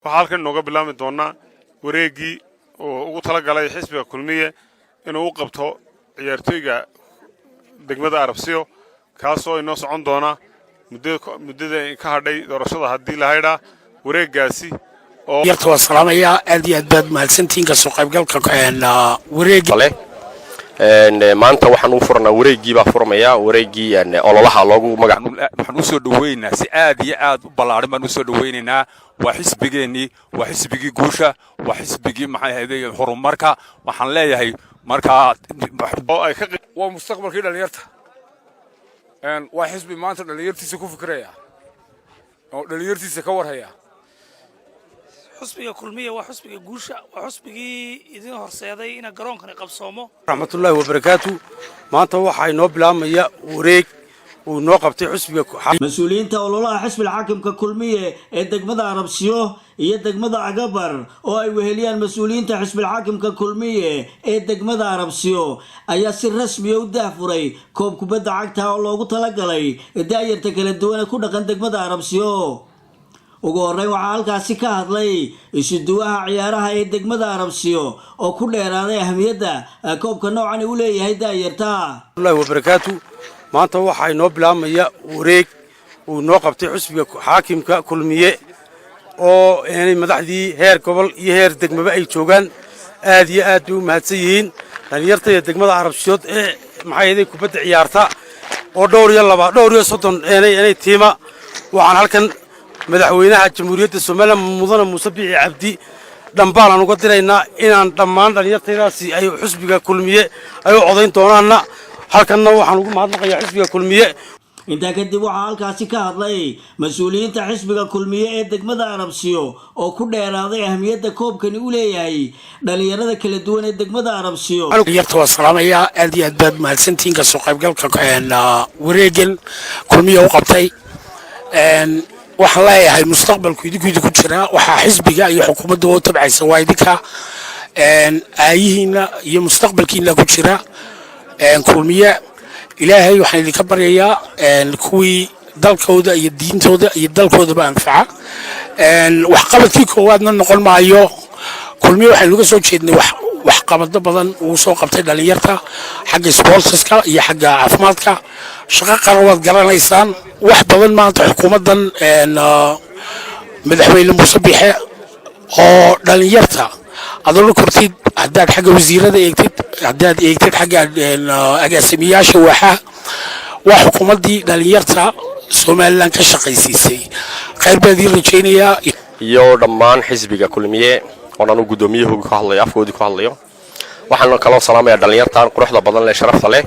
waxaa halkan nooga bilaabmi doonaa wareegii oo ugu tala galay xisbiga kulmiye inuu u qabto ciyaartooyga degmada Arabsiyo kaasoo inoo socon doona muddada ka hadhay doorashada hadii la haydhaa wareegaasi oo yarta salaamaya aad iyo aad baad mahadsantiin ka soo qaybgalka wareegi maanta waxaan u furnaa wareegii baa furmaya wareegii ololaha loogu magac waxaan u soo dhaweynaa si aad iyo aad u ballaaran baan u soo dhaweynaynaa waa xisbigeennii waa xisbigii guusha waa xisbigii maxay ahayd horumarka waxaan leeyahay markaa oo ay ka waa mustaqbalkii dhalinyarta waa xisbi maanta dhalinyartiisa ku fikraya oo dhalinyartiisa ka warhaya xisbiga kulmiye waa xisbiga guusha waa xisbigii idin horseeday in garoonkani qabsoomo raxmatullaahi wa barakaatu maanta waxa inoo bilaabmaya wareeg uu noo qabtay xisbiga mas'uuliyiinta ololaha xisbiga xaakimka kulmiye ee degmada Arabsiyo iyo degmada Agabar oo ay weheliyaan mas'uuliyiinta xisbiga xaakimka kulmiye ee degmada Arabsiyo ayaa si rasmi ah u daafuray koob kubadda cagta oo loogu talagalay daayirta kala duwan ku dhaqan degmada Arabsiyo ugu horeyn waxaa halkaasi ka hadlay isuduwaha ciyaaraha ee degmada Arabsiyo oo ku dheeraaday ahmiyadda koobka noocan uu leeyahay daayirta Allahu wa barakaatu maanta waxa inoo bilaabmaya wareeg uu noo qabtay xisbiga xaakimka kulmiye oo madaxdii heer gobol iyo heer degmaba ay joogaan aad iyo aad u mahadsan yihiin dhalinyarta degmada Arabsiyo ee maxay kubadda ciyaarta oo dhowr iyo 30 tiima waxaan halkan madaxweynaha jamhuuriyadda Soomaaliya mudane Muuse Biixi Cabdi dhanbaan uga diraynaa inaan dhammaan dhalinyartaasi ay xisbiga kulmiye ay u codayn doonaan halkanna waxaan ugu mahadnaqayaa xisbiga kulmiye inta kadib waxaa halkaasi ka hadlay mas'uuliyiinta xisbiga kulmiye ee degmada Arabsiyo oo ku dheeraaday ahmiyadda koobkani uu leeyahay dhalinyarada kala duwan ee degmada Arabsiyo yarta salaamaya aad iyo aad baad mahadsantiin ka soo qaybgalka wareegan kulmiye u qabtay waxaan leeyahay mustaqbalku idinku ku jira waxa xisbiga iyo xukuumadda oo tabcaysa waa idinka aayihiina iyo mustaqbalkiina ku jira kulmiye ilaahay waxaan idinka baryayaa kuwii dalkooda iyo diintooda iyo dalkoodaba anfaca wax qabadkii koowaadna noqon maayo kulmiye waxaan uga soo jeednay wax qabado badan uu soo qabtay dhalinyarta xagga sportska iyo xagga caafimaadka shaqo qaran waad garanaysaan wax badan maanta xukuumaddan madaxweyne Muuse Biixi oo dhalinyarta adoo kortid haddaad xagga wasiirada eegtid haddaad eegtid xagga agaasimayaasha waa xukuumaddii dhalinyarta Soomaaliland ka shaqaysiisay khayr baad ii rajaynayaa iyo dhammaan xisbiga kulmiye oo aanu gudoomiyahooda ka hadlayo afkoodii ku hadlayo waxaan kaloo salaamayaa dhalinyartan quruxda badan leh sharafta leh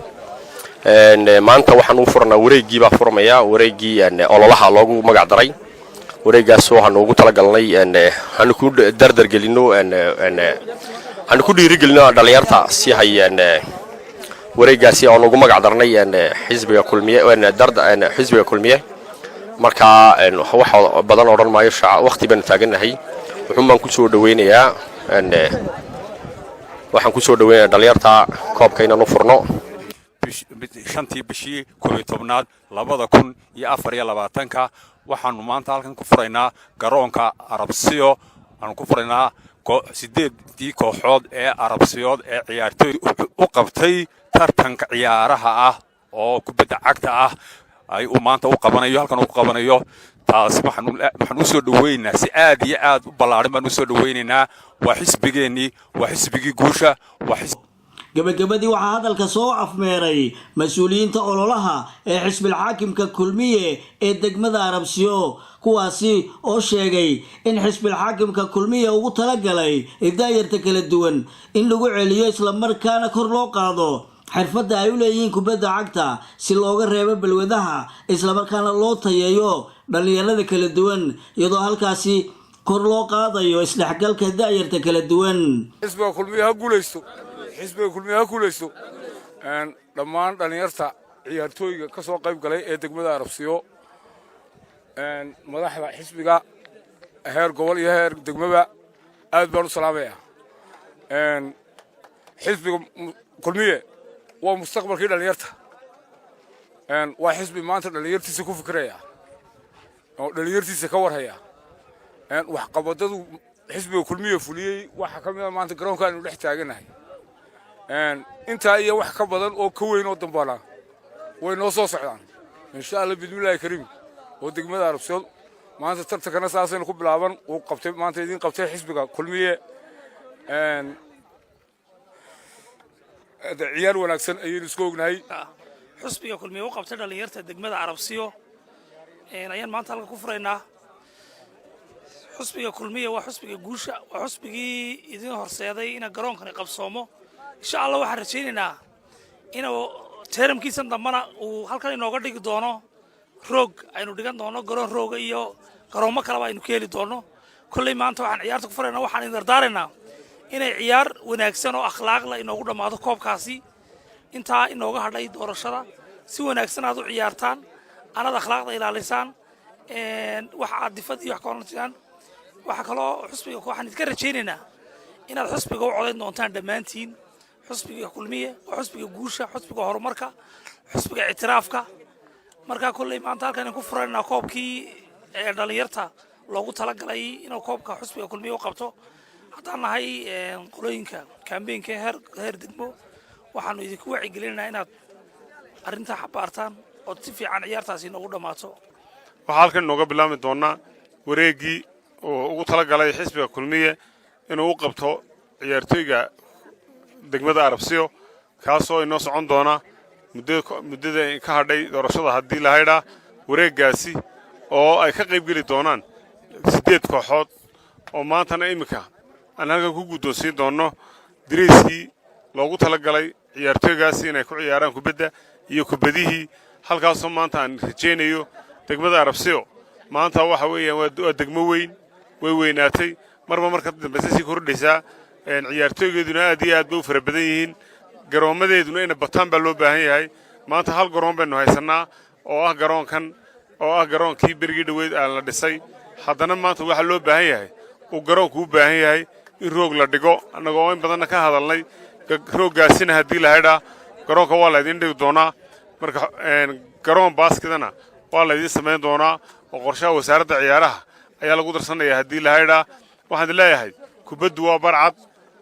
maanta waxaan u furnaa wareegii baa furmaya wareegii ololaha loogu magac daray wareegaas waxaan ugu tala galnay aan ku dardar gelino aan ku dhiirigelino dhalinyarta si hayeen wareegaasi oo ugu magac darnay xisbiga kulmiye xisbiga kulmiye marka waxa badan oo dhan maayo waqti baan taaganahay wuxuu ku soo dhaweynayaa waxaan ku soo dhaweynayaa dhalinyarta koobka inaan u furno shantii bishii 11aad 2024 waxaanu maanta halkan ku furaynaa garoonka Arabsiyo aan ku furaynaa 8 kooxood ee Arabsiyood ee ciyaartooy u qabtay tartanka ciyaaraha ah oo kubadda cagta ah ay maanta u qabanayo halkan u qabanayo taasi waxaan u soo dhaweynaa si aad iyo aad u ballaaran baan u soo dhaweynaynaa waa xisbigeennii waa xisbigii guusha waa gabagabadii waxaa hadalka soo afmeeray mas'uuliyiinta ololaha ee xisbiga xaakimka kulmiye ee degmada Arabsiyo kuwaasi oo sheegay in xisbiga xaakimka kulmiye ugu talagalay daayirta kala duwan in lagu celiyo isla markaana kor loo qaado xirfadda ay u leeyihiin kubadda cagta si looga reebo balwadaha isla markaana loo tayeeyo dhalinyarada kala duwan iyadoo halkaasi kor loo qaadayo isdhexgalka daayirta kala duwan xisbiga kulmiye ha guuleysto xisbiga kulmiye ha guuleysto dhammaan dhalinyarta ciyaartooyga ka soo qayb galay ee degmada Arabsiyo madaxda xisbiga heer gobol iyo heer degmaba aad baan u salaamayaa xisbiga kulmiye waa mustaqbalkii dhalinyarta waa xisbi maanta dhalinyartiisa ku fikraya oo dhalinyartiisa ka warhaya waxqabadadu xisbiga kulmiye fuliyey waxa ka mid ah maanta garoonka aanu dhex taaganahay intaa iyo wax ka badan oo ka weyn oo dambaana way noo soo socdaan insha Allah bidmillaahi kariim oo degmada Arabsiyo maanta tartankana saasaynu ku bilaaban uu qabtay maanta idin qabtay xisbiga kulmiye ciyaar wanaagsan ayaynu isku ognahay xisbiga kulmiye uu qabtay dhalinyarta degmada Arabsiyo ayaan maanta halka ku furaynaa xisbiga kulmiye waa xisbiga guusha waa xisbigii idin horseeday in garoonkani qabsoomo insha Allah waxaan rajaynaynaa inuu teeramkiisan dambana uu halkan inooga dhigi doono roog aynu dhigan doono garoon rooga iyo garoomo kaleba aynu ka heli doono kulley maanta waxaan ciyaarta ku furaynaa waxaan idin dardaaraynaa inay ciyaar wanaagsan oo akhlaaq leh inoogu dhamaado koobkaasi intaa inooga hadhay doorashada si wanaagsan aad u ciyaartaan anad akhlaaqda ilaalisaan waxa aad difad iyo wax ka hornaan waxa kaloo xisbiga waxaan idinka rajaynaynaa inaad xisbiga u codayn doontaan dhammaantiin xisbiga kulmiye waa xisbiga guusha xisbiga horumarka xisbiga ictiraafka marka kulley maanta halkan ku furaynaa koobkii dhalinyarta loogu talagalay inuu koobka xisbiga kulmiye u qabto haddaan nahay qolooyinka kaambeenka heer degmo waxaanu idinku wacyigelinaynaa inaad arrintaa xabaartaan oo si fiican ciyaartaasi inoogu dhammaato waxaa halkan inooga bilaabmi doonaa wareeggii oo ugu talagalay xisbiga kulmiye inuu u qabto ciyaartooyga degmada Arabsiyo kaasoo inoo socon doona muddada ka hadhay doorashada haddii la haydhaa wareeggaasi oo ay ka qayb geli doonaan 8 kooxood oo maantana imika aan halkan ku guddoonsiin doono diriiskii loogu talagalay ciyaartooygaasi inay ku ciyaaraan kubadda iyo kubadihii halkaasoo maanta aan rajaynayo degmada Arabsiyo maanta waxa weeyaan waa degmo weyn way weynaatay marka dambe si kordhaysaa ciyaartooygeeduna aad iyo aad bay u fara badan yihiin garoomadeeduna in bataan baa loo baahan yahay maanta hal garoon baynu haysanaa oo ah garoonkii berigii dhaweyd aan la dhisay haddana maanta waxa loo baahan yahay uu garoonku u baahan yahay in roog la dhigo annagoo in badanna ka hadalnay rooggaasina haddii la haydhaa garoonka waa laydin dhigi doonaa marka garoon baaskidana waa laydin samayn doonaa oo qorshaha wasaaradda ciyaaraha ayaa lagu darsanayaa haddii la haydhaa waxaan leeyahay kubaddu waa barcad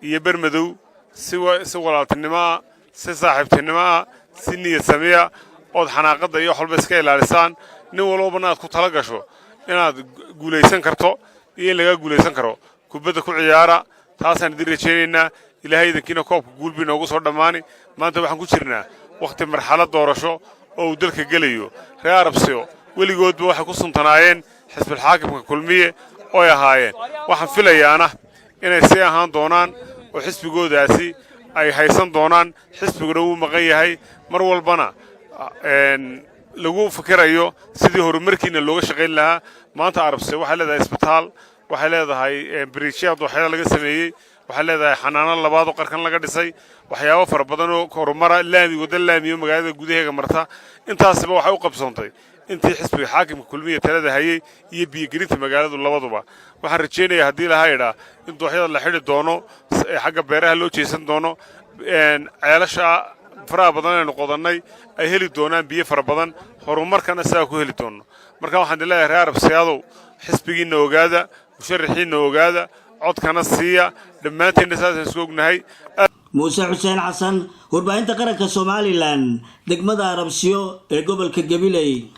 iyo bermadow si walaaltinimo ah si saaxiibtinimo ah si niyad samiya ood xanaaqadda iyo wax walba iska ilaalisaan nin walbana aad ku tala gasho inaad guulaysan karto iyo in laga guulaysan karo kubadda ku ciyaara taasaan idin rajaynaynaa ilaahay idinkiina koobka guulbi noogu soo dhammaani maanta waxaan ku jirnaa waqti marxalad doorasho oo uu dalka gelayo reer Arabsiyo weligoodba waxay ku suntanaayeen xisbil xaakimka kulmiye oo ay ahaayeen waxaan filayaana inay sii ahaan doonaan oo xisbigoodaasi ay haysan doonaan xisbiguna uu maqan yahay mar walbana lagu fikirayo sidii horumarkiina looga shaqayn lahaa maanta Arabsiyo waxay leedahay isbitaal waxay leedahay bridgeyaad waxyaalo laga sameeyey waxay leedahay xanaano labaad oo qarkan laga dhisay waxyaabo fara badan oo horumara wada laamiyo magaalada gudaheega marta intaasba waxay u qabsoontay intii xisbiga xaakimka kulmiye talada hayay iyo biyo-gelinta magaaladu labaduba waxaan rajaynayaa haddii la haydhaa in dooxyada la xidhi doono xagga beeraha loo jeesan doono ceelasha faraha badan aynu qodannay ay heli doonaan biyo fara badan horumarkana sidaa ku heli doono marka waxaan leeyahay reer Arabsiyadow xisbigiina ogaada musharaxiina ogaada codkana siiya dhammaanteena saasaan isku ognahay muuse xuseen xasan warbaahinta qaranka Somaliland degmada Arabsiyo ee gobolka Gabiley